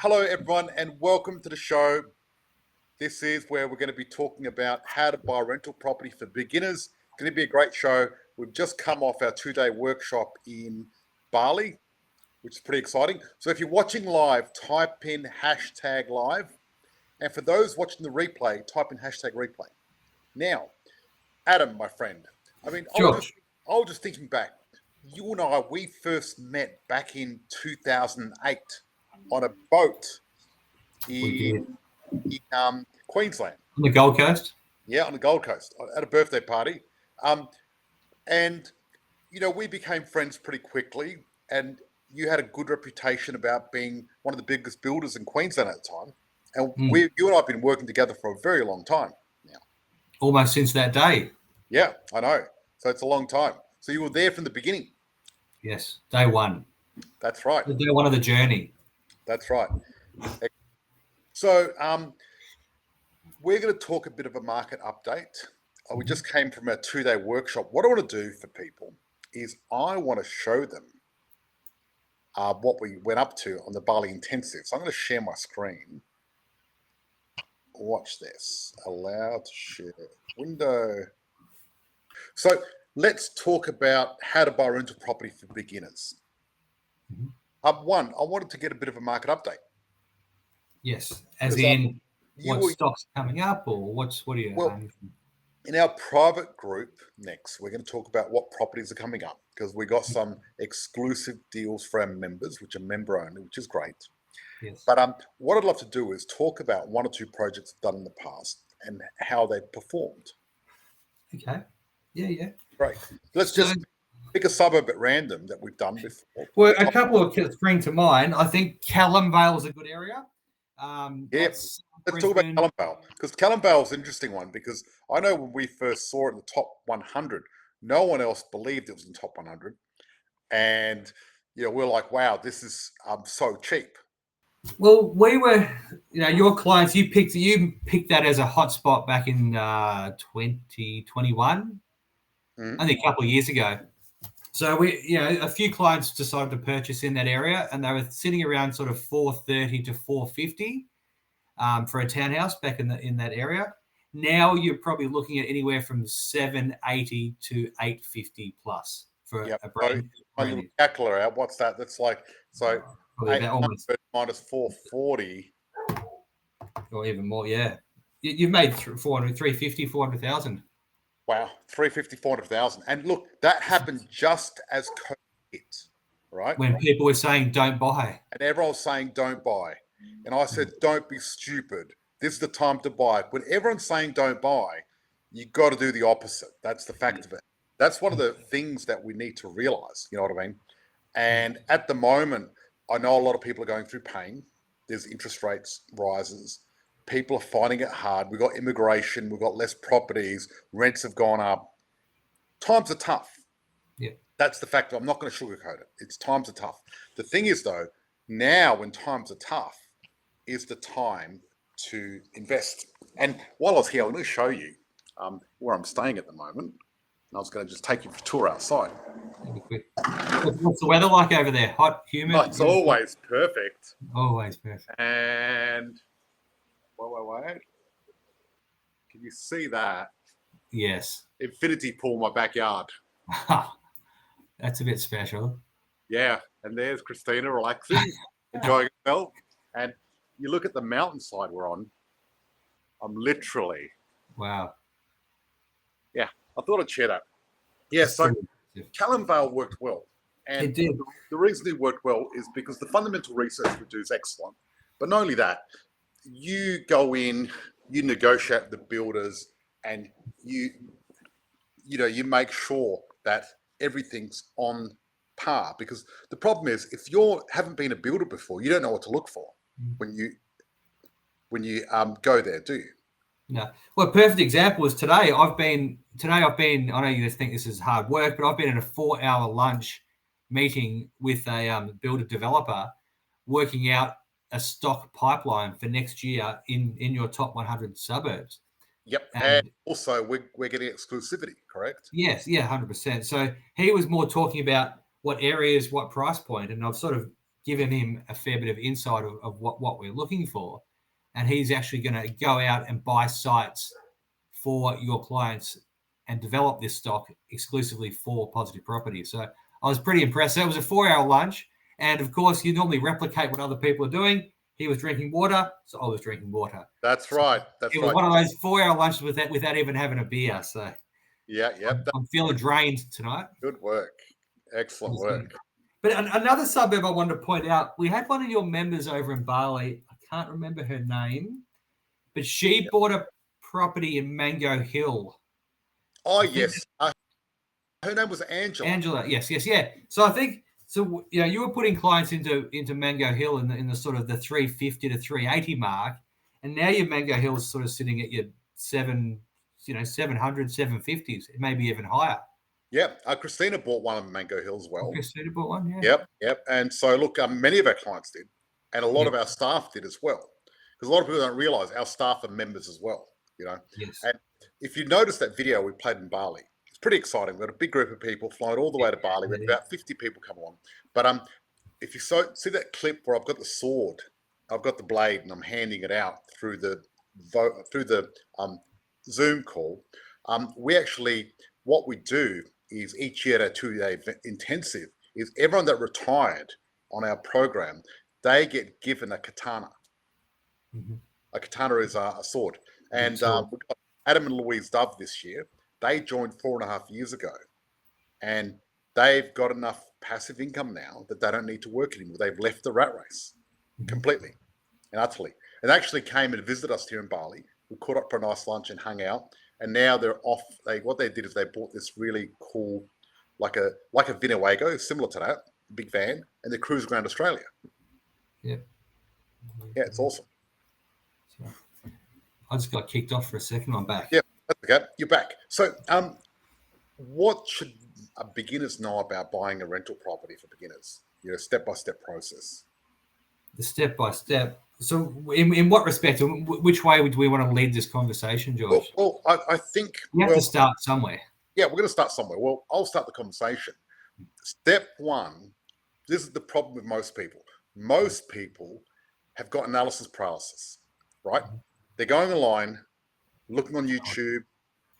Hello, everyone, and welcome to the show. This is where we're going to be talking about how to buy a rental property for beginners. It's going to be a great show. We've just come off our 2-day workshop in Bali, which is pretty exciting. So if you're watching live, type in #live. And for those watching the replay, type in #replay. Now, Adam, my friend, Sure. I was just thinking back. You and I, we first met back in 2008 on a boat in Queensland. On the Gold Coast? Yeah, on the Gold Coast at a birthday party. And, we became friends pretty quickly. And you had a good reputation about being one of the biggest builders in Queensland at the time. And you and I have been working together for a very long time now. Almost since that day. Yeah, I know. So it's a long time. So you were there from the beginning. Yes, day one. That's right. Day one of the journey. That's right. So we're going to talk a bit of a market update. We just came from our 2-day workshop. What I want to do for people is I want to show them what we went up to on the Bali Intensive. So I'm going to share my screen. Watch this. Allow to share window. So let's talk about how to buy a rental property for beginners. One, I wanted to get a bit of a market update. Yes, as in what stocks coming up, or what are you? Well, in our private group next, we're going to talk about what properties are coming up because we got some exclusive deals for our members, which are member only, which is great. Yes. But what I'd love to do is talk about 1 or 2 projects done in the past and how they performed. Okay. Yeah. Great. Let's just pick a suburb at random that we've done before. Well, a couple of spring to mind. I think Callum Vale is a good area. Let's talk about Callum Vale because Callum Vale is an interesting one because I know when we first saw it in the top 100, no one else believed it was in the top 100. And, we're like, wow, this is so cheap. Well, we were, your clients, you picked that as a hotspot back in 2021, only a couple of years ago. So we, a few clients decided to purchase in that area, and they were sitting around sort of 430 to 450 for a townhouse back in that area. Now you're probably looking at anywhere from 780 to 850 plus for a brand. My little calculator out. What's that? That's like 800 minus 440, or even more. Yeah, you've made 350, 400,000. Wow, 350, 400,000. And look, that happened just as COVID hit, right? When people were saying don't buy. And everyone was saying don't buy. And I said, don't be stupid. This is the time to buy. When everyone's saying don't buy, you got to do the opposite. That's the fact of it. That's one of the things that we need to realize, you know what I mean? And at the moment, I know a lot of people are going through pain. There's interest rates rises. People are finding it hard. We've got immigration. We've got less properties. Rents have gone up. Times are tough. Yeah. That's the fact. I'm not going to sugarcoat it. Times are tough. The thing is, though, now when times are tough is the time to invest. And while I was here, I'm going to show you where I'm staying at the moment. And I was going to just take you for a tour outside. What's the weather like over there? Hot, humid? Oh, it's always perfect. Always perfect. And wait. Can you see that? Yes. Infinity pool in my backyard. That's a bit special. Yeah. And there's Christina relaxing, enjoying herself. And you look at the mountainside we're on. I'm literally. Wow. Yeah. I thought I'd share that. Yeah. So Callum Vale worked well. And it did. The reason it worked well is because the fundamental research we do is excellent. But not only that, you go in, you negotiate with the builders, and you make sure that everything's on par. Because the problem is, if you haven't been a builder before, you don't know what to look for when you go there, do you? No. Well, a perfect example is today. I've been. I know you guys think this is hard work, but I've been in a 4-hour lunch meeting with a builder developer, working out a stock pipeline for next year in your top 100 suburbs. Yep. And also we're getting exclusivity, correct? Yes. Yeah, 100%. So he was more talking about what areas, what price point, and I've sort of given him a fair bit of insight of what we're looking for. And he's actually going to go out and buy sites for your clients and develop this stock exclusively for Positive Property. So I was pretty impressed. So it was a 4-hour lunch. And of course, you normally replicate what other people are doing. He was drinking water, so I was drinking water. That's right. That's it right. was one of those 4-hour lunches without even having a beer. So yeah. I'm feeling drained tonight. Good work. Excellent work. But another suburb I wanted to point out, we had one of your members over in Bali. I can't remember her name, but she bought a property in Mango Hill. Oh, yes. Her name was Angela. Angela, yes. So I think, you were putting clients into Mango Hill in the sort of the 350 to 380 mark, and now your Mango Hill is sort of sitting at your 700, 750s, maybe even higher. Yep. Christina bought one of Mango Hill as well. Christina bought one, yeah. Yep. And so, look, many of our clients did, and a lot of our staff did as well, because a lot of people don't realize our staff are members as well, Yes. And if you notice that video we played in Bali, it's pretty exciting. We've got a big group of people flying all the way to Bali. We had about 50 people come along. But if you see that clip where I've got the sword, I've got the blade, and I'm handing it out through the Zoom call, we actually, what we do is each year at our 2-day intensive is everyone that retired on our program, they get given a katana. Mm-hmm. A katana is a sword. And we've got Adam and Louise Dove this year. They joined 4.5 years ago. And they've got enough passive income now that they don't need to work anymore. They've left the rat race completely and utterly. And they actually came and visited us here in Bali. We caught up for a nice lunch and hung out. And now they're off. What they did is they bought this really cool, like a Winnebago, similar to that, big van, and they're cruising around Australia. Yeah. Yeah, it's awesome. I just got kicked off for a second. I'm back. Yeah, that's okay. You're back. So, what should beginners know about buying a rental property for beginners? Step-by-step process. The step-by-step. So in what respect, which way would we want to lead this conversation, George? Well, I think... We have to start somewhere. Yeah, we're going to start somewhere. Well, I'll start the conversation. Step one, this is the problem with most people. Most people have got analysis paralysis, right? They're going online, looking on YouTube,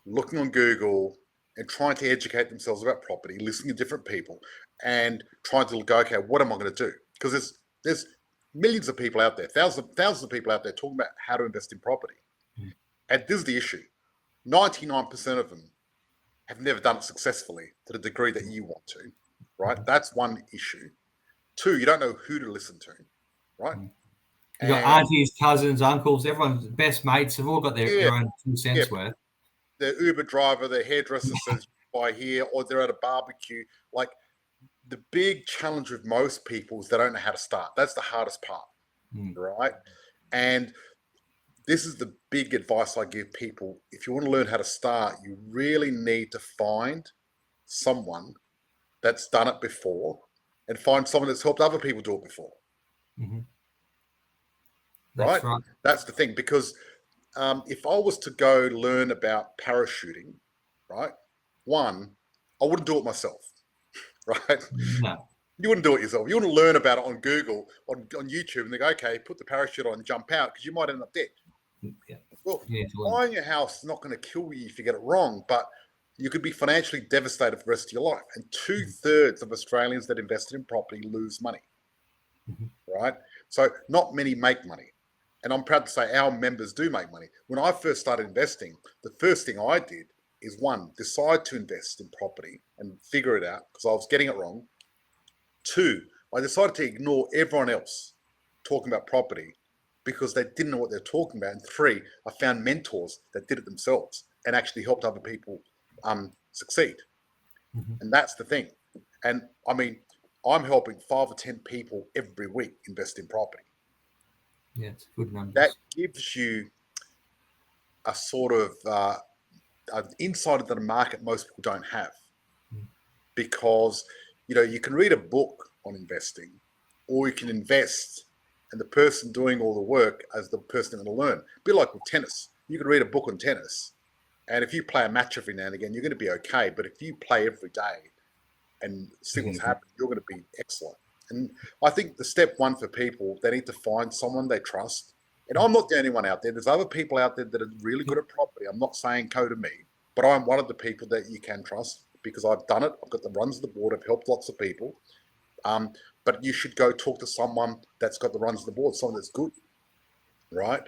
looking on Google, and trying to educate themselves about property, listening to different people, and trying to go, okay, what am I going to do? Because there's millions of people out there, thousands of people out there talking about how to invest in property. And this is the issue. 99% of them have never done it successfully to the degree that you want to, right? That's one issue. 2, you don't know who to listen to, right? You got aunties, cousins, uncles, everyone's best mates have all got their own 2 cents worth. The Uber driver, the hairdresser says buy here, or they're at a barbecue. Like, the big challenge with most people is they don't know how to start. That's the hardest part, right? And this is the big advice I give people. If you want to learn how to start, you really need to find someone that's done it before and find someone that's helped other people do it before. Mm-hmm. Right? That's the thing. Because if I was to go learn about parachuting, right? One, I wouldn't do it myself. Right? No. You wouldn't do it yourself. You wouldn't learn about it on Google, on YouTube, and they go, okay, put the parachute on and jump out, because you might end up dead. Yeah. Well, buying a house is not going to kill you if you get it wrong, but you could be financially devastated for the rest of your life. And 2/3 of Australians that invested in property lose money, right? So not many make money. And I'm proud to say our members do make money. When I first started investing, the first thing I did is, 1, decide to invest in property and figure it out because I was getting it wrong. 2, I decided to ignore everyone else talking about property because they didn't know what they're talking about. And 3, I found mentors that did it themselves and actually helped other people succeed. And that's the thing. And I mean, I'm helping 5 or 10 people every week invest in property. Yeah, it's good numbers. That gives you a sort of an insight into the market most people don't have, because you can read a book on investing, or you can invest, and the person doing all the work as the person going to learn. A bit like with tennis, you can read a book on tennis, and if you play a match every now and again, you're going to be okay. But if you play every day and see what's happening, you're going to be excellent. And I think the step one for people, they need to find someone they trust. And I'm not the only one out there. There's other people out there that are really good at property. I'm not saying go to me, but I'm one of the people that you can trust because I've done it. I've got the runs of the board. I've helped lots of people. But you should go talk to someone that's got the runs of the board, someone that's good, right?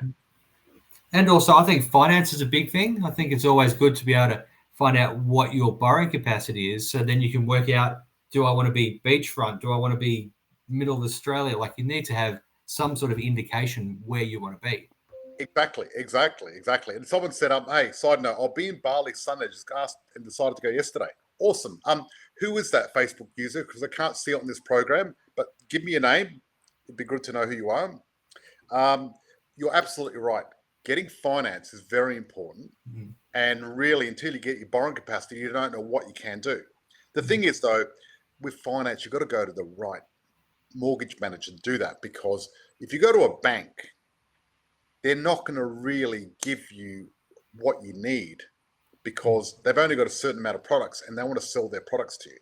And also, I think finance is a big thing. I think it's always good to be able to find out what your borrowing capacity is, so then you can work out, do I want to be beachfront? Do I want to be middle of Australia? Like, you need to have some sort of indication where you want to be. Exactly. And someone said, hey, side note, I'll be in Bali Sunday. Just asked and decided to go yesterday. Awesome. Who is that Facebook user? Because I can't see it on this program, but give me your name. It'd be good to know who you are. You're absolutely right. Getting finance is very important. Mm-hmm. And really, until you get your borrowing capacity, you don't know what you can do. The thing is, though, with finance, you've got to go to the right mortgage manager to do that, because if you go to a bank, they're not going to really give you what you need, because they've only got a certain amount of products and they want to sell their products to you.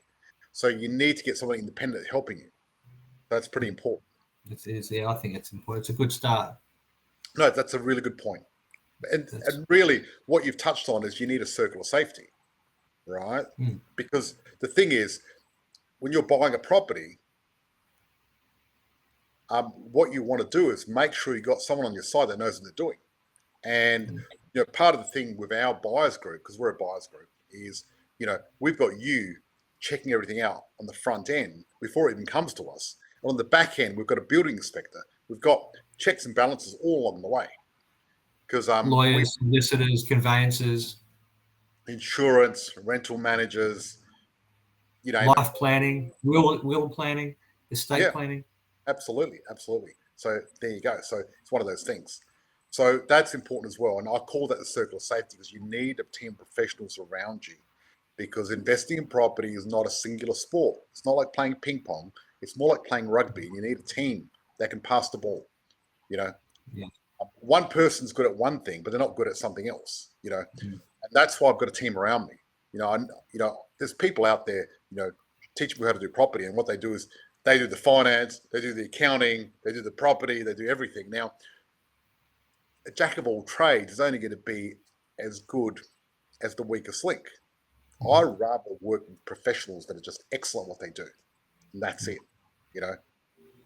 So you need to get someone independent helping you. That's pretty important. It is, yeah, I think it's important. It's a good start. No, that's a really good point. And really, what you've touched on is you need a circle of safety, right? Because the thing is, when you're buying a property, what you want to do is make sure you got someone on your side that knows what they're doing. And part of the thing with our buyers group, because we're a buyers group, is we've got you checking everything out on the front end before it even comes to us. And on the back end, we've got a building inspector. We've got checks and balances all along the way. Because lawyers, solicitors, conveyancers, insurance, rental managers, life planning, will planning, estate planning. Absolutely. So there you go. So it's one of those things. So that's important as well. And I call that the circle of safety, because you need a team of professionals around you, because investing in property is not a singular sport. It's not like playing ping pong. It's more like playing rugby. You need a team that can pass the ball. Yeah. One person's good at one thing, but they're not good at something else. And that's why I've got a team around me. There's people out there, teaching me how to do property, and what they do is they do the finance, they do the accounting, they do the property, they do everything. Now, a jack of all trades is only going to be as good as the weakest link. I rather work with professionals that are just excellent at what they do, and that's it.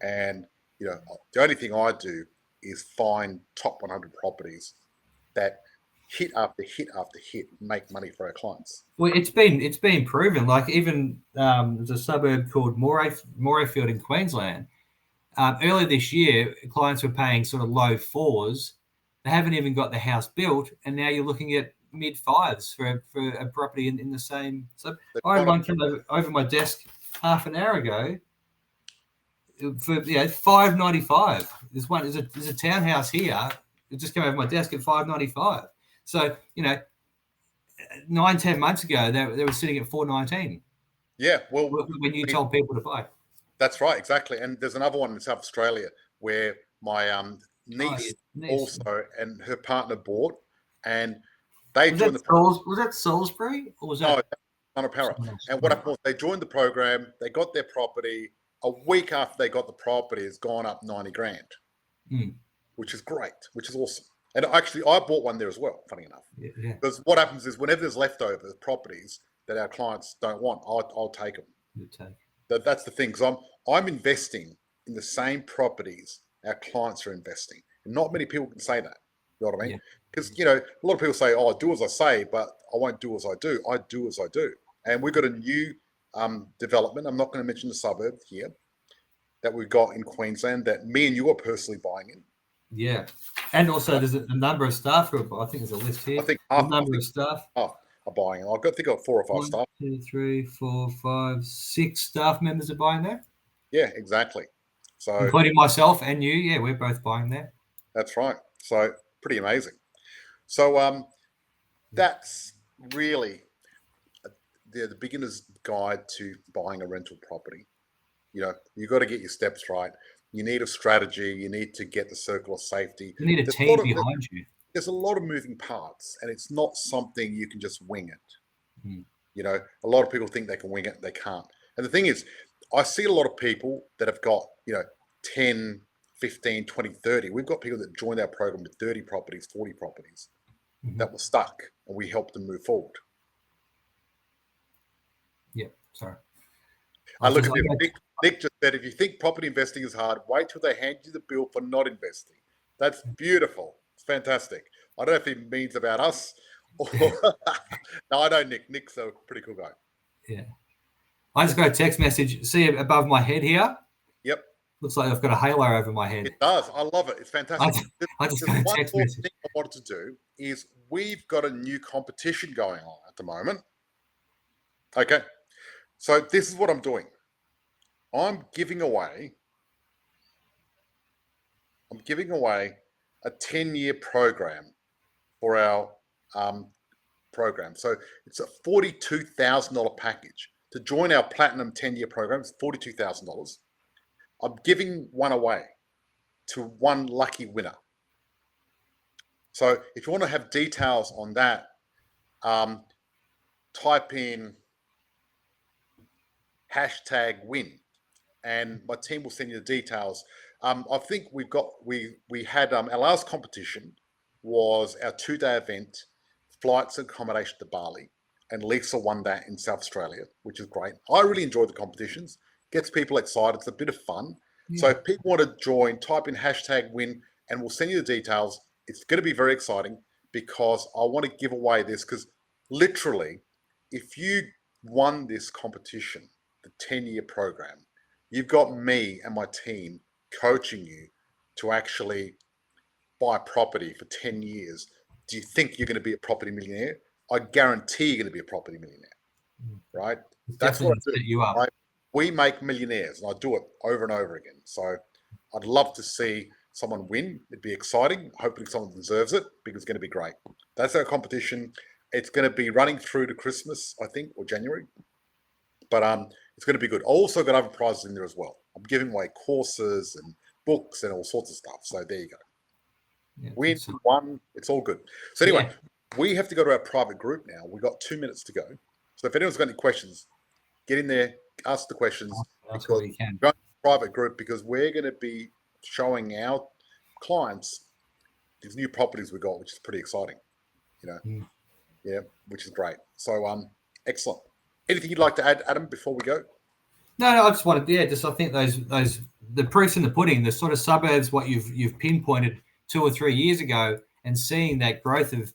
And the only thing I do is find top 100 properties that hit after hit after hit make money for our clients. Well, it's been proven. Like, even there's a suburb called Morayfield in Queensland. Earlier this year, clients were paying sort of low fours. They haven't even got the house built, and now you're looking at mid fives for a property in the same. So I had one come over my desk half an hour ago for $595. There's a townhouse here. It just came over my desk at $595. So 9-10 months ago, they were sitting at $419. Yeah, well, when you told people to buy. That's right, exactly. And there's another one in South Australia where my niece also and her partner bought, and they joined was that Salisbury, or was that? No, Para. And what happened was they joined the program, they got their property. A week after they got the property, it's gone up 90 grand, which is great, which is awesome. And actually, I bought one there as well, funny enough. Yeah. Because what happens is, whenever there's leftover properties that our clients don't want, I'll take them. You take. That's the thing, because I'm investing in the same properties our clients are investing. And not many people can say that. You know what I mean? Because, a lot of people say, oh, I do as I say, but I won't do as I do. I do as I do. And we've got a new development. I'm not going to mention the suburb here that we've got in Queensland that me and you are personally buying in. Yeah. And also there's a number of staff who are, I think there's a list here. I think a number of staff are buying. I think I've got 4 or 5 staff. 1, 2, 3, 4, 5, 6 staff members are buying there. Yeah, exactly. So including myself and you. Yeah, we're both buying there. That's right. So pretty amazing. So that's really the beginner's guide to buying a rental property. You've got to get your steps right. You need a strategy. You need to get the circle of safety. You need a team behind you. There's a lot of moving parts, and it's not something you can just wing it. A lot of people think they can wing it. They can't. And the thing is, I see a lot of people that have got, 10, 15, 20, 30. We've got people that joined our program with 30 properties, 40 properties that were stuck, and we helped them move forward. Yeah, sorry. Look at this. Nick just said, if you think property investing is hard, wait till they hand you the bill for not investing. That's beautiful. It's fantastic. I don't know if he means about us. Or no, I know Nick. Nick's a pretty cool guy. Yeah. I just got a text message. See above my head here? Yep. Looks like I've got a halo over my head. It does. I love it. It's fantastic. I just got a text message. Thing I wanted to do is we've got a new competition going on at the moment. Okay. So this is what I'm doing. I'm giving away a 10-year program for our program. So it's a $42,000 package. To join our Platinum 10-year program, it's $42,000. I'm giving one away to one lucky winner. So if you want to have details on that, type in #win, and my team will send you the details. I think we had our last competition was our 2-day event, flights and accommodation to Bali, and Lisa won that in South Australia, which is great. I really enjoy the competitions. Gets people excited. It's a bit of fun. Yeah. So if people want to join, type in #win, and we'll send you the details. It's going to be very exciting because I want to give away this, because literally, if you won this competition, the 10-year program, you've got me and my team coaching you to actually buy property for 10 years. Do you think you're going to be a property millionaire? I guarantee you're going to be a property millionaire, right? That's what I do. You up. We make millionaires, and I do it over and over again. So I'd love to see someone win. It'd be exciting. Hopefully someone deserves it, because it's going to be great. That's our competition. It's going to be running through to Christmas, I think, or January. But it's going to be good. I also got other prizes in there as well. I'm giving away courses and books and all sorts of stuff. So there you go. Yeah, win, won. It's all good. So anyway, we have to go to our private group now. We've got 2 minutes to go. So if anyone's got any questions, get in there, ask the questions. That's what we can. Go to the private group, because we're going to be showing our clients these new properties we got, which is pretty exciting. Yeah, which is great. So excellent. Anything you'd like to add, Adam, before we go? No, I just wanted, I think those the proof's in the pudding, the sort of suburbs, what you've pinpointed 2 or 3 years ago, and seeing that growth of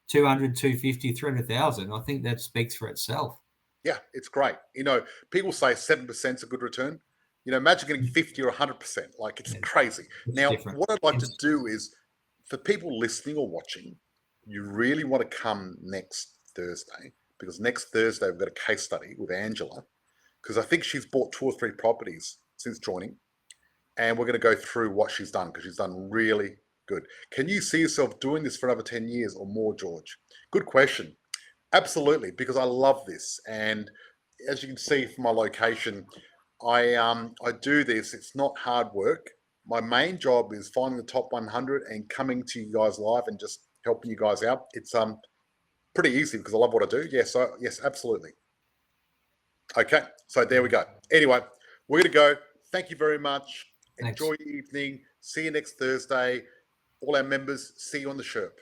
200, 250, 300,000, I think that speaks for itself. Yeah, it's great. People say 7% is a good return. Imagine getting 50 or 100%. Like, it's crazy. Now, what I'd like to do is, for people listening or watching, you really want to come next Thursday, because next Thursday we've got a case study with Angela, because I think she's bought 2 or 3 properties since joining, and we're going to go through what she's done, because she's done really good. Can you see yourself doing this for another 10 years or more, George? Good question. Absolutely, because I love this. And as you can see from my location, I do this. It's not hard work. My main job is finding the top 100 and coming to you guys live and just helping you guys out. It's pretty easy, because I love what I do. Yes, absolutely. Okay, so there we go. Anyway, we're going to go. Thank you very much. Thanks. Enjoy your evening. See you next Thursday. All our members, see you on the Sherp.